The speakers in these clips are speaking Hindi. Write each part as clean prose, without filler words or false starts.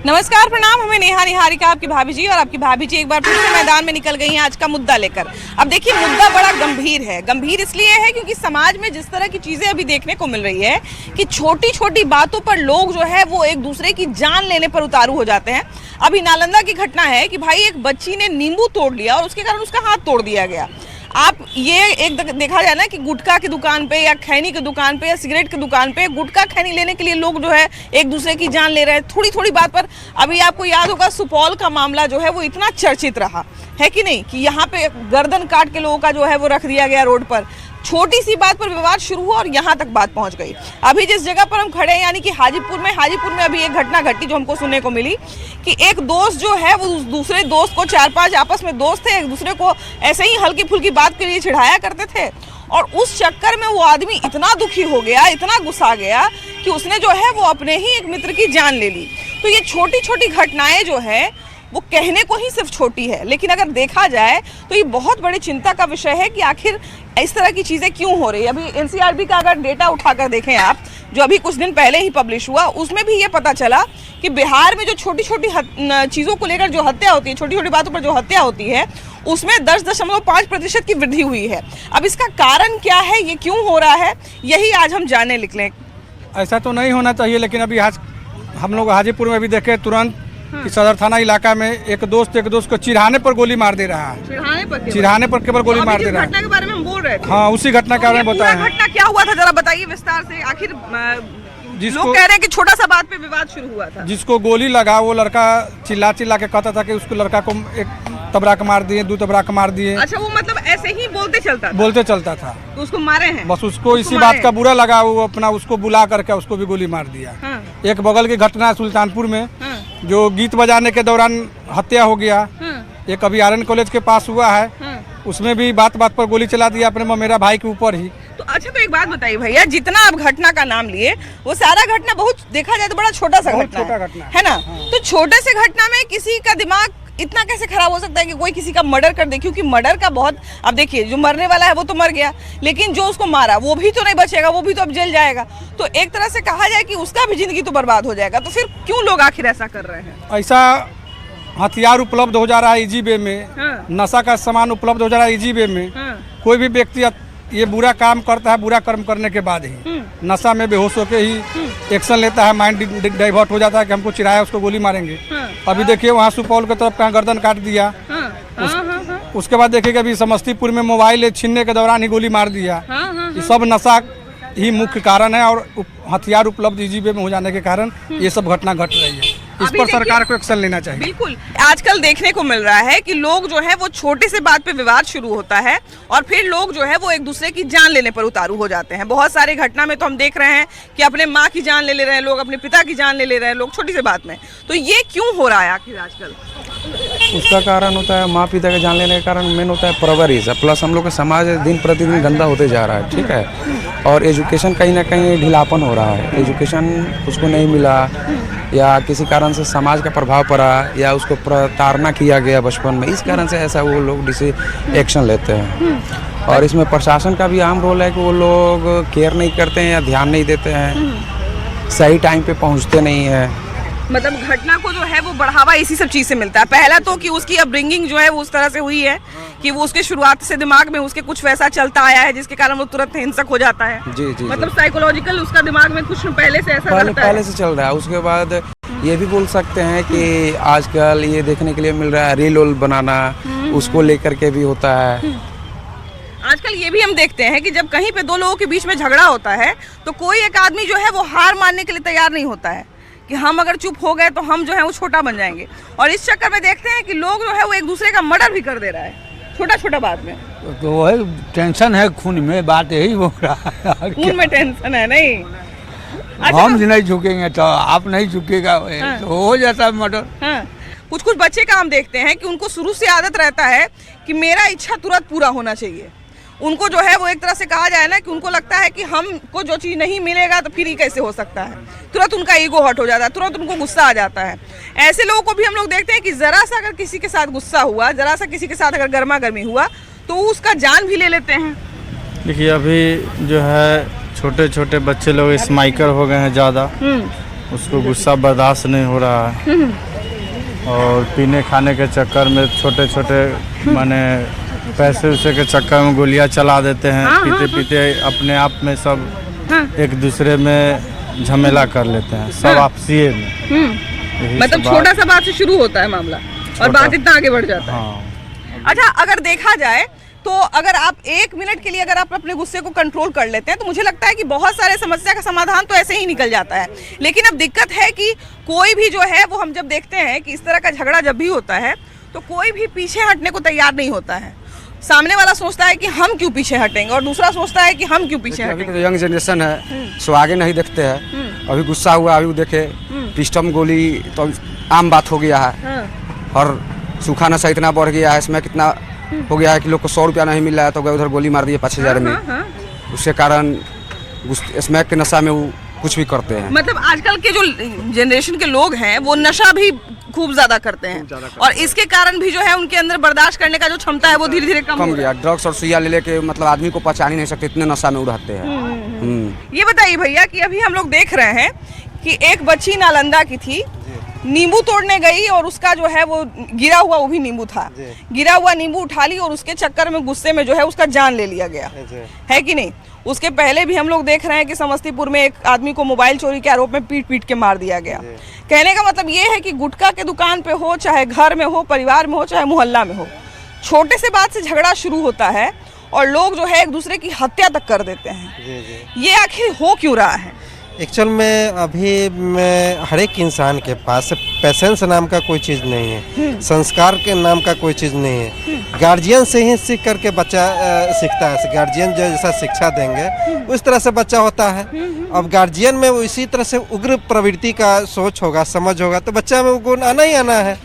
नमस्कार, प्रणाम। हमें नेहा निहारिका आपकी भाभी जी और आपकी भाभी जी एक बार फिर से मैदान में निकल गई हैं आज का मुद्दा लेकर। अब देखिए, मुद्दा बड़ा गंभीर है। गंभीर इसलिए है क्योंकि समाज में जिस तरह की चीजें अभी देखने को मिल रही है कि छोटी छोटी बातों पर लोग जो है वो एक दूसरे की जान लेने पर उतारू हो जाते हैं। अभी नालंदा की घटना है कि भाई एक बच्ची ने नींबू तोड़ लिया और उसके कारण उसका हाथ तोड़ दिया गया। आप ये एक देखा जाए ना कि गुटखा की दुकान पे या खैनी की दुकान पे या सिगरेट की दुकान पे गुटखा खैनी लेने के लिए लोग जो है एक दूसरे की जान ले रहे हैं थोड़ी थोड़ी बात पर। अभी आपको याद होगा सुपौल का मामला जो है वो इतना चर्चित रहा है कि नहीं, कि यहाँ पे गर्दन काट के लोगों का जो है वो रख दिया गया रोड पर। छोटी सी बात पर विवाद शुरू हुआ और यहाँ तक बात पहुँच गई। अभी जिस जगह पर हम खड़े हैं यानी कि हाजीपुर में अभी एक घटना घटी जो हमको सुनने को मिली कि एक दोस्त जो है वो दूसरे दोस्त को, 4-5 आपस में दोस्त थे, एक दूसरे को ऐसे ही हल्की फुल्की बात के लिए चिढ़ाया करते थे और उस चक्कर में वो आदमी इतना दुखी हो गया, इतना गुस्सा गया कि उसने जो है वो अपने ही एक मित्र की जान ले ली। तो ये छोटी छोटी घटनाएं जो है वो कहने को ही सिर्फ छोटी है, लेकिन अगर देखा जाए तो ये बहुत बड़ी चिंता का विषय है कि आखिर इस तरह की चीज़ें क्यों हो रही है। अभी एनसीआरबी का अगर डेटा उठाकर देखें आप, जो अभी कुछ दिन पहले ही पब्लिश हुआ, उसमें भी ये पता चला कि बिहार में जो छोटी छोटी चीज़ों को लेकर जो हत्या होती है, छोटी छोटी बातों पर जो हत्या होती है, उसमें 10.5% की वृद्धि हुई है। अब इसका कारण क्या है, ये क्यों हो रहा है, यही आज हम जानने निकले। ऐसा तो नहीं होना चाहिए, लेकिन अभी आज हम लोग हाजीपुर में भी देखे तुरंत कि सदर थाना इलाका में एक दोस्त को चिढ़ाने पर गोली मार दे रहा है। चिढ़ाने पर केवल गोली मार दे रहा है। घटना के बारे में हम बोल रहे थे। हाँ, उसी घटना के बारे में बताएं। घटना क्या हुआ था जरा बताइए विस्तार से। आखिर लोग कह रहे हैं कि छोटा सा बात पे विवाद शुरू हुआ था। जिसको गोली लगा वो लड़का चिल्ला के कहता था कि उसको लड़का को एक तबराक मार दिए, 2 तबराक मार दिए। अच्छा, वो मतलब ऐसे ही बोलते चलता था तो उसको मारे हैं। बस उसको इसी बात का बुरा लगा, वो अपना उसको बुला करके उसको भी गोली मार दिया। हाँ। एक बगल की घटना है सुल्तानपुर में। हाँ। जो गीत बजाने के दौरान हत्या हो गया। हाँ। एक अभी आर्यन कॉलेज के पास हुआ है। हाँ। उसमें भी बात पर गोली चला दिया अपने मेरा भाई के ऊपर ही। तो अच्छा, तो एक बात बताइए भैया, जितना आप घटना का नाम लिए वो सारा घटना बहुत देखा जाए तो बड़ा छोटा सा घटना है ना। हाँ। तो छोटे से घटना में किसी का दिमाग इतना कैसे खराब हो सकता है कि कोई किसी का मर्डर कर दे? क्योंकि मर्डर का बहुत, अब देखिए जो मरने वाला है वो तो मर गया, लेकिन जो उसको मारा वो भी तो नहीं बचेगा, वो भी तो अब जेल जाएगा। तो एक तरह से कहा जाए कि उसका भी जिंदगी तो बर्बाद हो जाएगा। तो फिर क्यों लोग आखिर ऐसा कर रहे हैं? ऐसा हथियार उपलब्ध हो जा रहा है इजी वे में। हाँ। नशा का सामान उपलब्ध हो जा रहा है इजी वे में। हाँ। कोई भी व्यक्ति ये बुरा काम करता है, बुरा कर्म करने के बाद ही नशा में बेहोश होकर ही एक्शन लेता है, माइंड डाइवर्ट हो जाता है कि हमको चिढ़ाया उसको गोली मारेंगे। हाँ। अभी देखिए वहाँ सुपौल की तरफ कहाँ गर्दन काट दिया। हाँ। उसके बाद देखिए अभी समस्तीपुर में मोबाइल छीनने के दौरान ही गोली मार दिया। ये सब नशा ही मुख्य कारण है और हथियार उपलब्ध इजी वे में हो जाने के कारण ये सब घटना घट रही है। इस पर सरकार को एक्शन लेना चाहिए। बिल्कुल, आजकल देखने को मिल रहा है कि लोग जो है वो छोटे से बात पे विवाद शुरू होता है और फिर लोग जो है वो एक दूसरे की जान लेने पर उतारू हो जाते हैं। बहुत सारी घटना में तो हम देख रहे हैं कि अपने माँ की जान ले रहे हैं लोग, अपने पिता की जान ले रहे हैं लोग छोटी सी बात में। तो ये क्यों हो रहा है आखिर आजकल? उसका कारण होता है माँ पिता के जान लेने का कारण मेन होता है परवरिश, प्लस हम लोग का समाज दिन प्रतिदिन गंदा होते जा रहा है। ठीक है, और एजुकेशन कहीं ना कहीं ढीलापन हो रहा है। एजुकेशन उसको नहीं मिला या किसी कारण से समाज का प्रभाव पड़ा या उसको प्रताड़ना किया गया बचपन में, इस कारण से ऐसा वो लोग एक्शन लेते हैं। और इसमें प्रशासन का भी अहम रोल है कि वो लोग केयर नहीं करते हैं या ध्यान नहीं देते हैं, सही टाइम पे पहुंचते नहीं है। मतलब घटना को जो है वो बढ़ावा इसी सब चीज़ से मिलता है। पहला तो कि उसकी अपब्रिंगिंग जो है वो उस तरह से हुई है कि वो उसके शुरुआत से दिमाग में उसके कुछ वैसा चलता आया है जिसके कारण वो तुरंत हिंसक हो जाता है। जी। मतलब साइकोलॉजिकल उसका दिमाग में कुछ पहले से ऐसा पहले से चल रहा है। उसके बाद ये भी बोल सकते हैं कि आजकल ये देखने के लिए मिल रहा है रील वोल बनाना, उसको लेकर के भी होता है। आजकल ये भी हम देखते हैं कि जब कहीं पे दो लोगों के बीच में झगड़ा होता है तो कोई एक आदमी जो है वो हार मानने के लिए तैयार नहीं होता है कि हम अगर चुप हो गए तो हम जो है वो छोटा बन जाएंगे। और इस चक्कर में देखते हैं कि लोग जो है वो एक दूसरे का मर्डर भी कर दे रहा है छोटा बात में। तो वही टेंशन है खून में, बात यही हो रहा है। खून में टेंशन है नहीं। अच्छा, हम नहीं झुकेंगे तो आप नहीं झुकेगा। हाँ। तो हो जाता है मर्डर। हाँ। कुछ बच्चे का हम देखते हैं कि उनको शुरू से आदत रहता है कि मेरा इच्छा तुरंत पूरा होना चाहिए। उनको जो है वो एक तरह से कहा जाए ना कि उनको लगता है कि हमको जो चीज़ नहीं मिलेगा तो फिर ही कैसे हो सकता है। तुरंत उनका ईगो हर्ट हो जाता है, तुरंत उनको गुस्सा आ जाता है। ऐसे लोगों को भी हम लोग देखते हैं कि ज़रा सा अगर किसी के साथ गुस्सा हुआ, ज़रा सा किसी के साथ अगर गर्मा गर्मी हुआ तो उसका जान भी ले लेते हैं। देखिए अभी जो है छोटे छोटे बच्चे लोग स्माइकर हो गए हैं ज़्यादा, उसको गुस्सा बर्दाश्त नहीं हो रहा है और पीने खाने के चक्कर में छोटे छोटे माने पैसे उसे के चक्कर में गोलियां चला देते हैं। पीते पीते अपने आप में सब एक दूसरे में झमेला कर लेते हैं, सब आपसी में। यही मतलब सब छोटा सा बात से शुरू होता है मामला और बात इतना आगे बढ़ जाता है। हाँ। अच्छा, अगर देखा जाए तो अगर आप 1 मिनट के लिए अगर आप अपने गुस्से को कंट्रोल कर लेते हैं तो मुझे लगता है कि बहुत सारे समस्या का समाधान तो ऐसे ही निकल जाता है। लेकिन अब दिक्कत है कि कोई भी जो है वो हम जब देखते हैं कि इस तरह का झगड़ा जब भी होता है तो कोई भी पीछे हटने को तैयार नहीं होता है। सामने वाला सोचता है कि हम क्यों पीछे हटेंगे और दूसरा सोचता है कि हम क्यों पीछे अभी हटेंगे। तो यंग जनरेशन है, सो आगे नहीं देखते हैं। अभी गुस्सा हुआ, अभी देखे पिस्टम गोली तो आम बात हो गया है। और सूखा नशा इतना बढ़ गया है, इसमें कितना हो गया है कि लोग को 100 रुपया नहीं मिल रहा है तो गए उधर गोली मार दिए 5000 में। उसके कारण स्मैक के नशा में वो कुछ भी करते हैं। मतलब आजकल के जो जनरेशन के लोग हैं वो नशा भी खूब ज्यादा करते हैं और इसके कारण भी जो है उनके अंदर बर्दाश्त करने का जो क्षमता है वो धीरे धीरे कम हो गया। ड्रग्स और सुइया ले लेके मतलब आदमी को पहचान ही नहीं सकते, इतने नशा में उड़ाते हैं। ये बताइए भैया कि अभी हम लोग देख रहे हैं कि एक बच्ची नालंदा की थी, नींबू तोड़ने गई और उसका जो है वो गिरा हुआ वो भी नींबू था, गिरा हुआ नींबू उठा ली और उसके चक्कर में गुस्से में जो है उसका जान ले लिया गया है कि नहीं। उसके पहले भी हम लोग देख रहे हैं कि समस्तीपुर में एक आदमी को मोबाइल चोरी के आरोप में पीट पीट के मार दिया गया। कहने का मतलब ये है कि गुटखा के दुकान पे हो, चाहे घर में हो, परिवार में हो, चाहे मोहल्ला में हो, छोटे से बात से झगड़ा शुरू होता है और लोग जो है एक दूसरे की हत्या तक कर देते हैं। ये आखिर हो क्यों रहा है? एक्चुअल में अभी में हर एक इंसान के पास पेशेंस नाम का कोई चीज़ नहीं है, संस्कार के नाम का कोई चीज़ नहीं है। गार्जियन से ही सीख करके बच्चा सीखता है। गार्जियन जो जैसा शिक्षा देंगे उस तरह से बच्चा होता है। अब गार्जियन में इसी तरह से उग्र प्रवृत्ति का सोच होगा, समझ होगा तो बच्चा में गुण आना ही आना है।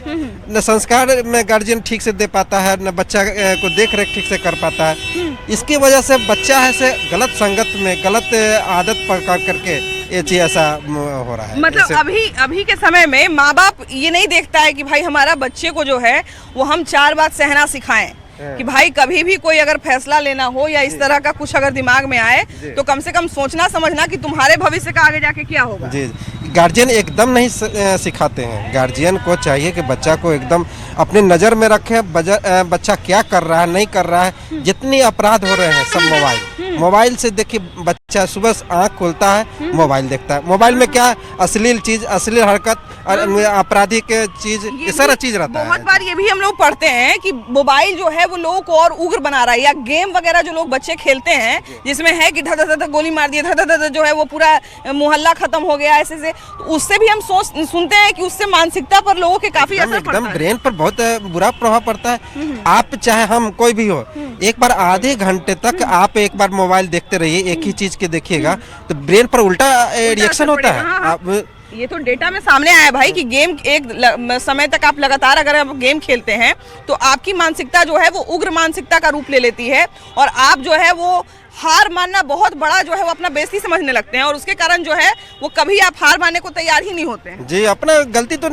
न संस्कार में गार्जियन ठीक से दे पाता है, न बच्चा को देख रेख ठीक से कर पाता है। इसकी वजह से बच्चा है से गलत संगत में गलत आदत पकड़ करके ये चीज ऐसा हो रहा है। मतलब अभी के समय में माँ बाप ये नहीं देखता है कि भाई हमारा बच्चे को जो है वो हम 4 बात सहना सिखाएं कि भाई कभी भी कोई अगर फैसला लेना हो या इस तरह का कुछ अगर दिमाग में आए तो कम से कम सोचना समझना कि तुम्हारे भविष्य का आगे जाके क्या होगा। जी, गार्जियन एकदम नहीं सिखाते हैं। गार्जियन को चाहिए कि बच्चा को एकदम अपनी नज़र में रखे, बच्चा क्या कर रहा है नहीं कर रहा है। जितने अपराध हो रहे हैं सब मोबाइल से देखिए, बच्चा सुबह आँख खोलता है मोबाइल देखता है। मोबाइल में क्या अश्लील चीज, अश्लील हरकत, आपराधिक चीज, ये सारा चीज रहता है। बहुत बार ये भी हम लोग पढ़ते हैं कि मोबाइल जो है वो लोगों को और उग्र बना रहा है, या गेम वगैरह जो लोग बच्चे खेलते हैं जिसमें है कि धड़ धड़ गोली मार दिया, धड़ धड़ जो है वो पूरा मोहल्ला खत्म हो गया ऐसे से, तो उससे भी हम सुनते हैं कि उससे मानसिकता पर लोगों के काफी असर पड़ता है। एकदम ब्रेन पर बहुत बुरा प्रभाव पड़ता है। आप चाहे हम कोई भी हो, एक बार आधे घंटे तक आप एक बार मोबाइल देखते रहिए, एक ही चीज के देखिएगा तो ब्रेन पर उल्टा रिएक्शन होता है। आप ये तो डेटा में सामने आया भाई कि गेम एक समय तक आप लगातार अगर आप गेम खेलते हैं तो आपकी मानसिकता जो है वो उग्र मानसिकता का रूप ले लेती है और आप जो है वो हार मानना बहुत बड़ा जो है वो अपना बेइज्जती समझने लगते हैं और उसके कारण जो है वो कभी आप हार मानने को तैयार ही नहीं होते हैं। जी, अपना गलती तो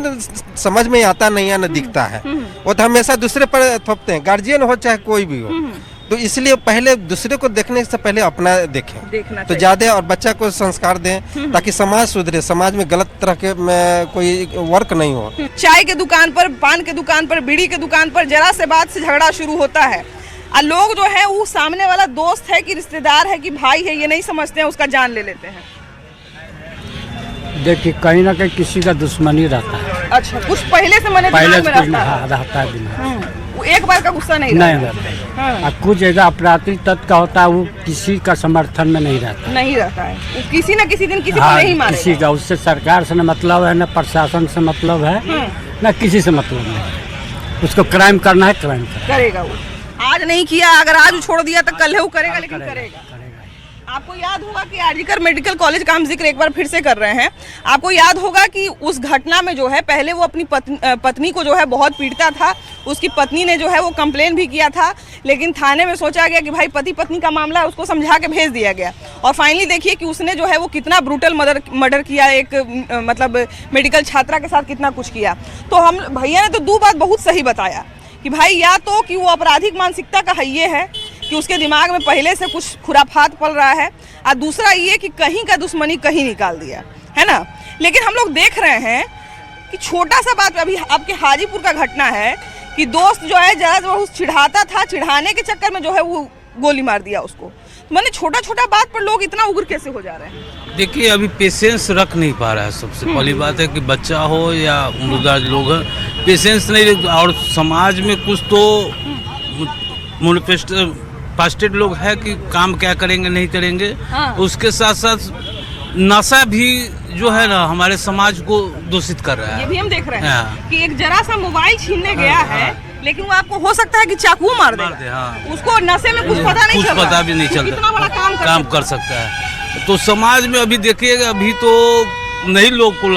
समझ में आता नहीं है, न दिखता है, वो तो हमेशा दूसरे पर थोपते हैं, गार्जियन हो चाहे कोई भी हो। तो इसलिए पहले दूसरे को देखने से पहले अपना देखें तो ज्यादा, और बच्चा को संस्कार दें ताकि समाज सुधरे, समाज में गलत तरह के में कोई वर्क नहीं हो। चाय के दुकान पर, पान के दुकान पर, बीड़ी के दुकान पर जरा से बात से झगड़ा शुरू होता है और लोग जो है वो सामने वाला दोस्त है कि रिश्तेदार है कि भाई है ये नहीं समझते हैं, उसका जान ले लेते हैं। देखिए कहीं ना कहीं किसी का दुश्मनी रहता है। अच्छा, कुछ पहले से मैंने पहले दिमाग में रहता है। वो एक बार का गुस्सा नहीं रहता। कुछ ऐसा आपराधिक तत्व का होता है वो किसी का समर्थन में नहीं रहता है। वो किसी न किसी दिन किसी को नहीं मारेगा। किसी का, उससे सरकार से न मतलब है, न प्रशासन से मतलब है, न किसी से मतलब नहीं। उसको क्राइम करना है, क्राइम करेगा। वो आज नहीं किया, अगर आज छोड़ दिया तो कल वो करेगा, लेकिन करेगा। आपको याद होगा कि आरजीकर मेडिकल कॉलेज का हम जिक्र एक बार फिर से कर रहे हैं। आपको याद होगा कि उस घटना में जो है पहले वो अपनी पत्नी को जो है बहुत पीटता था, उसकी पत्नी ने जो है वो कंप्लेन भी किया था, लेकिन थाने में सोचा गया कि भाई पति पत्नी का मामला है, उसको समझा के भेज दिया गया और फाइनली देखिए कि उसने जो है वो कितना ब्रूटल मर्डर किया, एक मतलब मेडिकल छात्रा के साथ कितना कुछ किया। तो हम भैया ने तो दो बात बहुत सही बताया कि भाई या तो कि वो आपराधिक मानसिकता का ये है कि उसके दिमाग में पहले से कुछ खुराफात पल रहा है, और दूसरा ये कि कहीं का दुश्मनी कहीं निकाल दिया है ना। लेकिन हम लोग देख रहे हैं कि छोटा सा बात, अभी आपके हाजीपुर का घटना है कि दोस्त जो है जरा बहुत चिढ़ाता था, चिढ़ाने के चक्कर में जो है वो गोली मार दिया उसको। मैंने छोटा छोटा बात पर लोग इतना उग्र कैसे हो जा रहे हैं? देखिए, अभी पेशेंस रख नहीं पा रहा है। सबसे पहली बात है कि बच्चा हो या मुर्दा लोग हैं, पेशेंस नहीं। और समाज में कुछ तो फास्टेड लोग है कि काम क्या करेंगे नहीं करेंगे। उसके साथ साथ नशा भी जो है ना हमारे समाज को दूषित कर रहा है। ये भी हम देख रहे हैं कि एक जरा सा मोबाइल छीनने गया है, लेकिन वो आपको हो सकता है कि चाकू मार देगा। उसको नशे में कुछ पता नहीं चल रहा, पता भी नहीं चलता, कितना बड़ा काम कर सकता है। तो समाज में अभी देखिएगा, अभी तो नहीं लोग को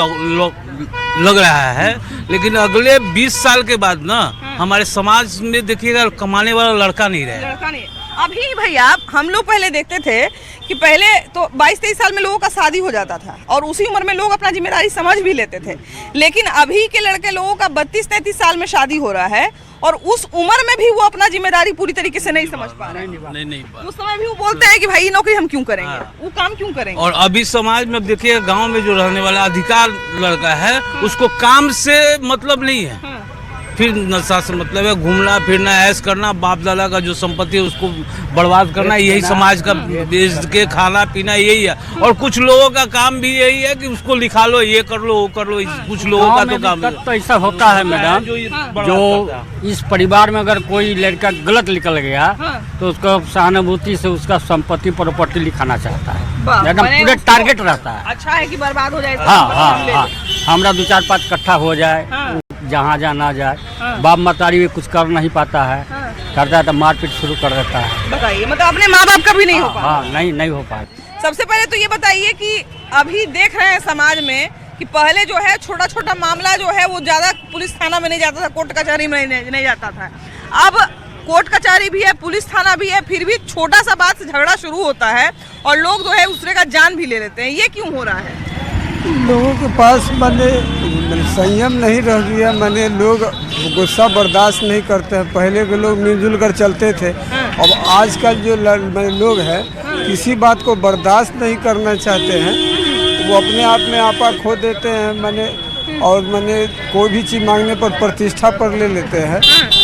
लग रहा है, लेकिन अगले 20 साल के बाद ना हमारे समाज में देखिएगा कमाने वाला लड़का नहीं रहेगा। अभी भैया हम लोग पहले देखते थे कि पहले तो 22-23 साल में लोगों का शादी हो जाता था और उसी उम्र में लोग अपना जिम्मेदारी समझ भी लेते थे। लेकिन अभी के लड़के लोगों का 32-33 साल में शादी हो रहा है और उस उम्र में भी वो अपना जिम्मेदारी पूरी तरीके से नहीं समझ पा रहे हैं। नहीं उस समय भी वो बोलते हैं कि भाई ये नौकरी हम क्यों करेंगे, वो काम क्यों करेंगे। और अभी समाज में देखिए, गांव में जो रहने वाला अधिकार लड़का है उसको काम से मतलब नहीं है, फिर नशा से मतलब है, घूमना फिरना, ऐश करना, बाप दादा का जो संपत्ति है उसको बर्बाद करना, यही समाज का बेच के खाना पीना यही है। और कुछ लोगों का काम भी यही है कि उसको लिखा लो, ये कर लो, वो कर लो। कुछ लोगों का तो काम तो ऐसा होता है मैडम, जो इस परिवार में अगर कोई लड़का गलत निकल गया तो उसको सहानुभूति से उसका संपत्ति प्रॉपर्टी लिखाना चाहता है, एकदम पूरे टारगेट रहता है। अच्छा है कि बर्बाद हो जाए। हाँ, हमारा 2-4-5 कट्ठा हो जाए, जहाँ ना जाए। बाप मतारी भी कुछ कर नहीं पाता है, करता है तो मारपीट शुरू कर देता है। बताइए, मतलब अपने माँ बाप का भी नहीं हो पाता। नहीं हो पाता। सबसे पहले तो ये बताइए कि अभी देख रहे हैं समाज में कि पहले जो है छोटा छोटा मामला जो है वो ज्यादा पुलिस थाना में नहीं जाता था, कोर्ट कचहरी में नहीं जाता था। अब कोर्ट कचहरी भी है, पुलिस थाना भी है, फिर भी छोटा सा बात से झगड़ा शुरू होता है और लोग जो है दूसरे का जान भी ले लेते हैं। ये क्यों हो रहा है? लोगों के पास मैंने संयम नहीं रह गया, मैंने लोग गुस्सा बर्दाश्त नहीं करते हैं। पहले के लोग मिलजुल कर चलते थे, अब आजकल जो लोग हैं किसी बात को बर्दाश्त नहीं करना चाहते हैं, वो अपने आप में आपा खो देते हैं। मैंने कोई भी चीज़ मांगने पर प्रतिष्ठा पर ले लेते हैं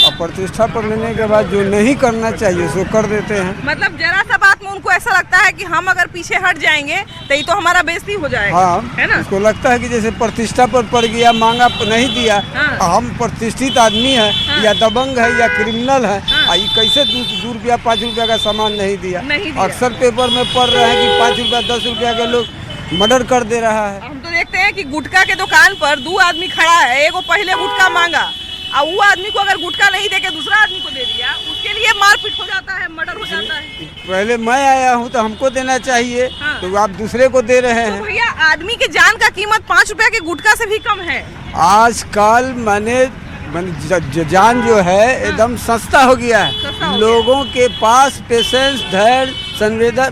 और प्रतिष्ठा पर लेने के बाद जो नहीं करना चाहिए सो कर देते हैं। मतलब जरा सा बात में उनको ऐसा लगता है कि हम अगर पीछे हट जाएंगे तो ये तो हमारा बेइज्जती हो जाएगा। हाँ, है ना। उसको लगता है कि जैसे प्रतिष्ठा पर पड़ गया, मांगा नहीं दिया, हम प्रतिष्ठित आदमी है या दबंग है या क्रिमिनल है, ये कैसे 2 रुपया 5 रुपया का सामान नहीं दिया। अक्सर पेपर में पढ़ रहे हैं कि 5 रुपया 10 रुपया के लोग मर्डर कर दे रहा है। हम तो देखते हैं कि गुटखा के दुकान पर 2 आदमी खड़ा है, एक पहले गुटखा मांगा और वो आदमी को अगर गुटखा नहीं देके दूसरा आदमी को दे दिया, उसके लिए मारपीट हो जाता है, मर्डर हो जाता है। पहले मैं आया हूँ तो हमको देना चाहिए, तो आप दूसरे को दे रहे हैं। तो भैया आदमी की जान का कीमत 5 रुपया के गुटखा से भी कम है। आजकल जान जो है एकदम सस्ता हो गया है। लोगों के पास पेशेंस, धैर्य, संवेदना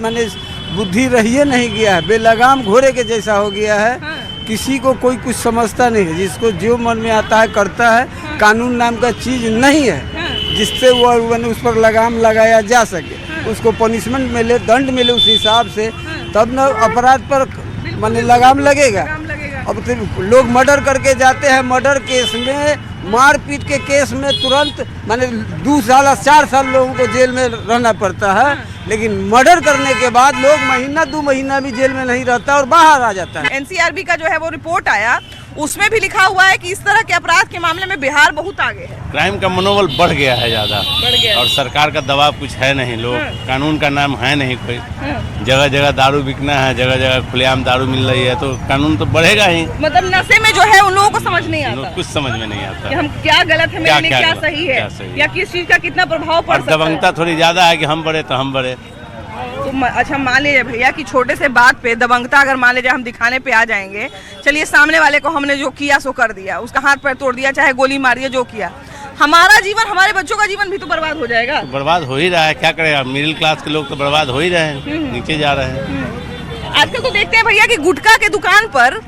बुद्धि रहिए नहीं गया है, बेलगाम घोड़े के जैसा हो गया है। किसी को कोई कुछ समझता नहीं है, जिसको जो मन में आता है करता है। कानून नाम का चीज़ नहीं है जिससे वो उस पर लगाम लगाया जा सके, उसको पनिशमेंट मिले, दंड मिले उस हिसाब से, तब न अपराध पर लगाम लगेगा। अब तो लोग मर्डर करके जाते हैं, मर्डर केस में, मारपीट के केस में तुरंत 2 साल 4 साल लोगों को जेल में रहना पड़ता है, लेकिन मर्डर करने के बाद लोग महीना 2 महीना भी जेल में नहीं रहता और बाहर आ जाता है। एनसीआरबी का जो है वो रिपोर्ट आया, उसमें भी लिखा हुआ है कि इस तरह के अपराध के मामले में बिहार बहुत आगे है। क्राइम का मनोबल बढ़ गया है ज़्यादा, और सरकार का दबाव कुछ है नहीं, लोग कानून का नाम है नहीं कोई। जगह जगह दारू बिकना है, जगह जगह खुलेआम दारू मिल रही है, तो कानून तो बढ़ेगा ही। मतलब नशे में जो है उन लोगों को समझ नहीं आता, कुछ समझ में नहीं आता कि हम क्या गलत है, मेरे लिए क्या सही है, या किस चीज का कितना प्रभाव पड़ सकता है। दबंगता थोड़ी ज्यादा है कि हम बड़े तो हम बड़े। तो अच्छा मान लीजिए भैया कि छोटे से बात पे दबंगता अगर मान लीजिए हम दिखाने पे आ जाएंगे, चलिए सामने वाले को हमने जो किया सो कर दिया, उसका हाथ पैर तोड़ दिया, चाहे गोली मार दिया, जो किया, हमारा जीवन, हमारे बच्चों का जीवन भी तो बर्बाद हो जाएगा। तो बर्बाद हो ही रहा है, क्या करेगा, मिडिल क्लास के लोग तो बर्बाद हो ही रहे हैं, नीचे जा रहे हैं। आजकल तो देखते हैं भैया कि गुटखा के दुकान पर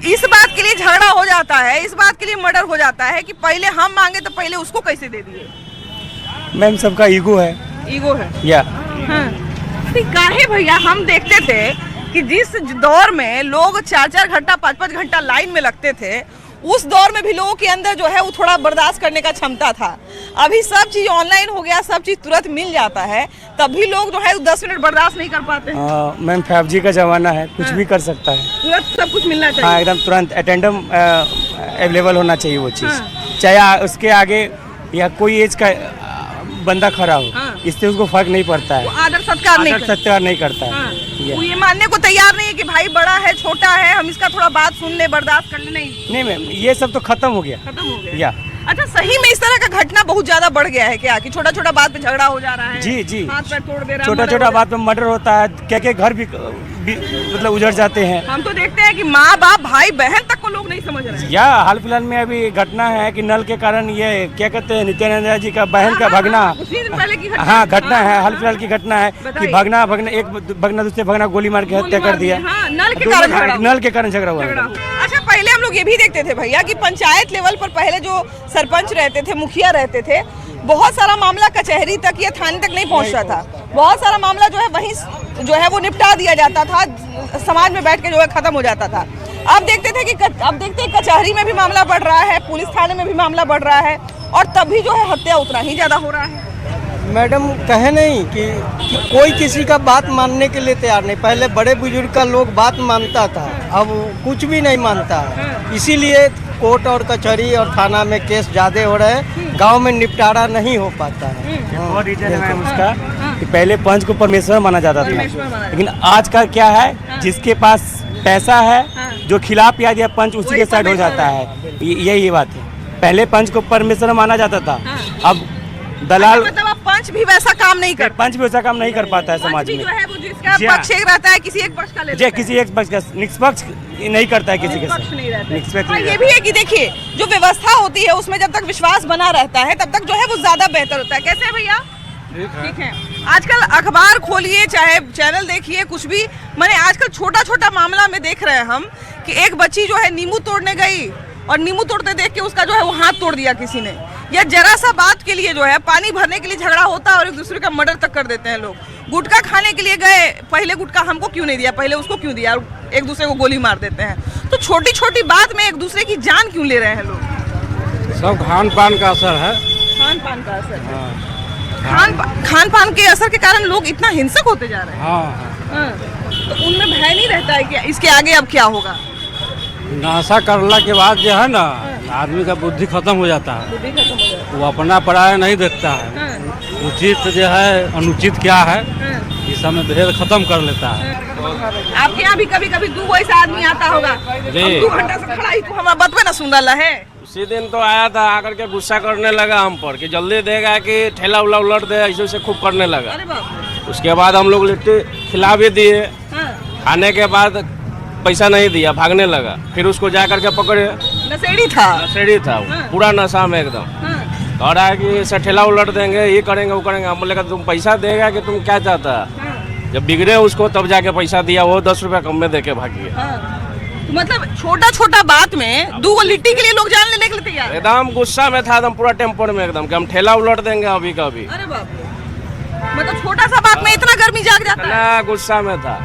इस बात के लिए झगड़ा हो जाता है, इस बात के लिए मर्डर हो जाता है कि पहले हम मांगे तो पहले उसको कैसे दे दिए। मैम सबका ईगो है, ईगो है या काहे भैया हम देखते थे कि जिस दौर में लोग 4-4 घंटा 5-5 घंटा लाइन में लगते थे, उस दौर में भी लोगों के अंदर जो है वो थोड़ा बर्दाश्त करने का क्षमता था। अभी सब चीज़ ऑनलाइन हो गया, सब चीज़ तुरंत मिल जाता है, तब भी लोग जो है 10 मिनट बर्दाश्त नहीं कर पाते हैं। मैम 5G का ज़माना है, कुछ भी कर सकता है। तुरंत सब कुछ मिलना चाहिए। हाँ, एकदम तुरंत अटेंडम अवेलेबल होना चाहिए वो चीज़। चाहे उसके आगे या कोई एज का बंदा खड़ा हो, इससे उसको फर्क नहीं पड़ता है। आदर सत्कार नहीं करता है। वो ये मानने को तैयार नहीं है कि भाई बड़ा है छोटा है, हम इसका थोड़ा बात सुन ले, बर्दाश्त कर ले। नहीं मैम, ये सब तो खत्म हो गया। या अच्छा, सही में इस तरह का घटना बहुत ज्यादा बढ़ गया है क्या, कि छोटा छोटा बात पे झगड़ा हो जा रहा है? जी हाथ पैर तोड़ दे रहा है, छोटा छोटा बात पे मर्डर होता है, क्या घर भी मतलब उजड़ जाते हैं। हम तो देखते हैं कि माँ बाप भाई बहन तक को लोग नहीं समझ रहे हैं। या हाल फिलहाल में अभी घटना है कि नल के कारण ये क्या कहते हैं नित्यानंद जी का बहन का भगना। पहले की घटना। हाँ, घटना है, हाल फिलहाल की घटना है कि भगना एक भगना दूसरे भगना गोली मार के हत्या कर दिया। नल के कारण झगड़ा हुआ। अच्छा, पहले हम लोग ये भी देखते थे भैया कि पंचायत लेवल पर पहले जो सरपंच रहते थे, मुखिया रहते थे, बहुत सारा मामला कचहरी तक या थाने तक नहीं पहुंचता था। बहुत सारा मामला जो है वहीं जो है वो निपटा दिया जाता था, समाज में बैठ के जो है खत्म हो जाता था। अब देखते हैं कचहरी में भी मामला बढ़ रहा है, पुलिस थाने में भी मामला बढ़ रहा है, और तभी जो है हत्या उतना ही ज्यादा हो रहा है। मैडम कहे नहीं कि कोई किसी का बात मानने के लिए तैयार नहीं। पहले बड़े बुजुर्ग का लोग बात मानता था, अब कुछ भी नहीं मानता है। इसीलिए कोर्ट और कचहरी और थाना में केस ज्यादा हो रहे हैं, गांव में निपटारा नहीं हो पाता है। और रीजन है उसका कि पहले पंच को परमेश्वर माना जाता था, लेकिन आज का क्या है, जिसके पास पैसा है, जो खिलाफ या दिया पंच उसी के साइड हो जाता है। यही बात है। पहले पंच को परमेश्वर माना जाता था, अब दलाल। मतलब अब पंच भी वैसा काम नहीं कर पाता है समाज में। जो है वो जिसका पक्ष एक रहता है, किसी एक पक्ष का लेता है। किसी एक पक्ष का निष्पक्ष नहीं करता है, किसी के साथ निष्पक्ष। ये भी है कि देखिए, जो व्यवस्था होती है उसमें जब तक विश्वास बना रहता है तब तक जो है वो ज्यादा बेहतर होता है। कैसे है भैया? ठीक है। आजकल अखबार खोलिए, चाहे चैनल देखिए, कुछ भी, मैंने आजकल छोटा छोटा मामला में देख रहे हैं हम कि एक बच्ची जो है नींबू तोड़ने गई और नींबू तोड़ते देख के उसका जो है वो हाथ तोड़ दिया किसी ने, या जरा सा बात के लिए जो है पानी भरने के लिए झगड़ा होता है और एक दूसरे का मर्डर तक कर देते हैं लोग। गुटखा खाने के लिए गए, पहले गुटखा हमको क्यों नहीं दिया, पहले उसको क्यों दिया, और एक दूसरे को गोली मार देते हैं। तो छोटी छोटी बात में एक दूसरे की जान क्यों ले रहे हैं लोग? सब खान पान का असर है। खान पान का असर है। खान पान के असर के कारण लोग इतना हिंसक होते जा रहे हैं। हाँ। तो उनमें भय नहीं रहता है कि इसके आगे अब क्या होगा? नशा करने के बाद जो है ना, आदमी का बुद्धि खत्म हो जाता है, वो अपना पराया नहीं देखता है। उचित जो है अनुचित क्या है, इस समय भेद खत्म कर लेता है। आपके यहाँ भी कभी कभी 2 ऐसा आदमी आता होगा, 2 घंटा से खड़ा ही, तो हमारा बतवे ना सुन रहा है। उसी दिन तो आया था, आकर के गुस्सा करने लगा हम पर कि जल्दी देगा कि ठेला उला उलट दे, ऐसे खूब करने लगा। उसके बाद हम लोग लिट्टी खिला भी दिए, खाने के बाद पैसा नहीं दिया, भागने लगा। फिर उसको जा करके पकड़े, नशेड़ी था वो, पूरा नशा में एकदम। कह रहा है कि ऐसा ठेला उलट देंगे, ये करेंगे वो करेंगे। हम बोले तुम पैसा देगा कि तुम क्या चाहता है? जब बिगड़े उसको तब जाके पैसा दिया, वो 10 रुपया कम में दे के भाग गया। तो मतलब छोटा छोटा बात में 2 लिट्टी के लिए लोग जान लेने के लिए तैयार। एकदम गुस्सा में था, एकदम पूरा टेम्पर में एकदम कि हम ठेला उलट देंगे अभी का अभी। अरे बाप रे, मतलब छोटा सा बात में इतना गर्मी जाग जाता है। ना गुस्सा में था।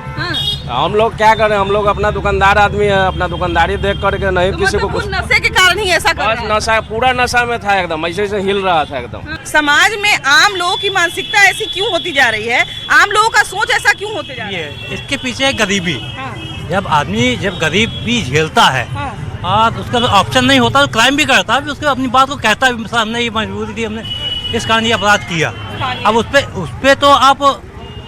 हम लोग क्या करें, हम लोग अपना दुकानदार आदमी है, अपना दुकानदारी देख करके नहीं तो किसी को कुछ। नशे के कारण ही ऐसा कर रहा है। नशा, पूरा नशा में था एकदम, ऐसे हिल रहा था एकदम। समाज में आम लोगों की मानसिकता ऐसी क्यों होती जा रही है? आम लोगों का सोच ऐसा क्यों होते जा रहा है? इसके पीछे गरीबी। जब आदमी गरीबी झेलता है और उसका ऑप्शन नहीं होता तो क्राइम भी करता है, उसको अपनी बात को कहता है, हमने ये मजबूरी थी, हमने इस कारण ये अपराध किया। अब उस पे तो आप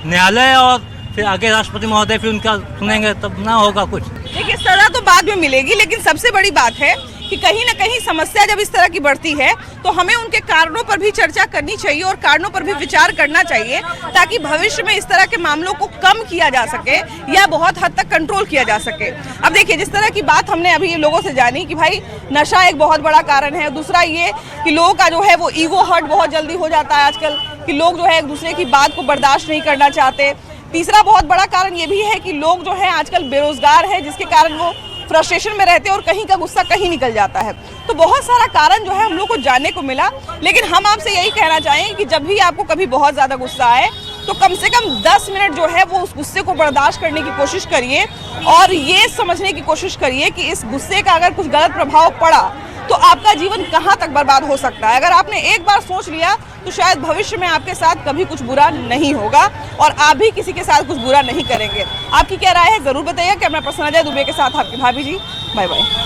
न्यायालय और फिर आगे राष्ट्रपति महोदय फिर उनका सुनेंगे, तब ना होगा कुछ। देखिए, सजा तो बाद में मिलेगी, लेकिन सबसे बड़ी बात है कि कहीं ना कहीं समस्या जब इस तरह की बढ़ती है तो हमें उनके कारणों पर भी चर्चा करनी चाहिए और कारणों पर भी विचार करना चाहिए, ताकि भविष्य में इस तरह के मामलों को कम किया जा सके या बहुत हद तक कंट्रोल किया जा सके। अब देखिए, जिस तरह की बात हमने अभी लोगों से जानी कि भाई नशा एक बहुत बड़ा कारण है, दूसरा ये कि लोगों का जो है वो ईगो हर्ट बहुत जल्दी हो जाता है आजकल, कि लोग जो है एक दूसरे की बात को बर्दाश्त नहीं करना चाहते। तीसरा बहुत बड़ा कारण ये भी है कि लोग जो है आजकल बेरोजगार है, जिसके कारण वो फ्रस्ट्रेशन में रहते हैं और कहीं का गुस्सा कहीं निकल जाता है। तो बहुत सारा कारण जो है हम लोग को जानने को मिला, लेकिन हम आपसे यही कहना चाहेंगे कि जब भी आपको कभी बहुत ज़्यादा गुस्सा आए तो कम से कम 10 मिनट जो है वो उस गुस्से को बर्दाश्त करने की कोशिश करिए और ये समझने की कोशिश करिए कि इस गुस्से का अगर कुछ गलत प्रभाव पड़ा तो आपका जीवन कहाँ तक बर्बाद हो सकता है। अगर आपने एक बार सोच लिया तो शायद भविष्य में आपके साथ कभी कुछ बुरा नहीं होगा और आप भी किसी के साथ कुछ बुरा नहीं करेंगे। आपकी क्या राय है ज़रूर बताइए। कैमरा पर्सन अजय दुबे के साथ आपकी भाभी जी। Bye bye.